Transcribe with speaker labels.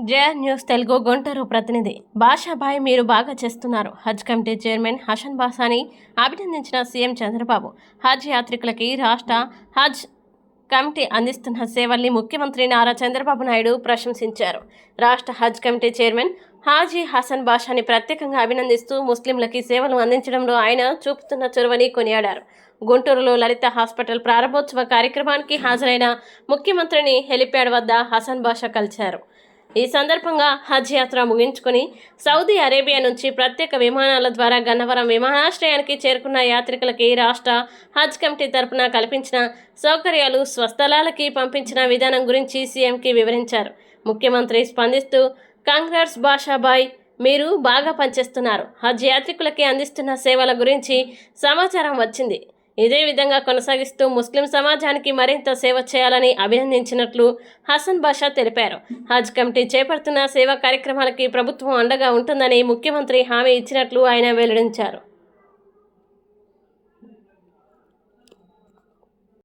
Speaker 1: JR news Telugu Guntur ప్రతినిధి బాషాభాయ్ మీరు బాగా చేస్తున్నారు. హజ్ కమిటీ చైర్మన్ హసన్ బాషాని అభినందించిన సీఎం చంద్రబాబు. హజ్ యాత్రికులకి రాష్ట్ర హజ్ కమిటీ అందిస్తున్న సేవల్ని ముఖ్యమంత్రి నారా చంద్రబాబు నాయుడు ప్రశంసించారు. రాష్ట్ర హజ్ కమిటీ చైర్మన్ హాజీ హసన్ బాషాని ప్రత్యేకంగా అభినందిస్తూ ముస్లింలకి సేవలు అందించడంలో ఆయన చూపుతున్న చొరవని కొనియాడారు. గుంటూరులో లలిత హాస్పిటల్ ప్రారంభోత్సవ కార్యక్రమానికి హాజరైన ముఖ్యమంత్రిని హెలిప్యాడ్ వద్ద హసన్ బాషా కలిశారు. ఈ సందర్భంగా హజ్ యాత్ర ముగించుకుని సౌదీ అరేబియా నుంచి ప్రత్యేక విమానాల ద్వారా గన్నవరం విమానాశ్రయానికి చేరుకున్న యాత్రికులకి రాష్ట్ర హజ్ కమిటీ తరపున కల్పించిన సౌకర్యాలు, స్వస్థలాలకి పంపించిన విధానం గురించి సీఎంకి వివరించారు. ముఖ్యమంత్రి స్పందిస్తూ, కాంగ్రెస్ బాషాభాయ్, మీరు బాగా పనిచేస్తున్నారు. హజ్ యాత్రికులకి అందిస్తున్న సేవల గురించి సమాచారం వచ్చింది. ఇదే విధంగా కొనసాగిస్తూ ముస్లిం సమాజానికి మరింత సేవ చేయాలని అభినందించినట్లు హసన్ బాషా తెలిపారు. హజ్ కమిటీ చేపడుతున్న సేవా కార్యక్రమాలకి ప్రభుత్వం అండగా ఉంటుందని ముఖ్యమంత్రి హామీ ఇచ్చినట్లు ఆయన వెల్లడించారు.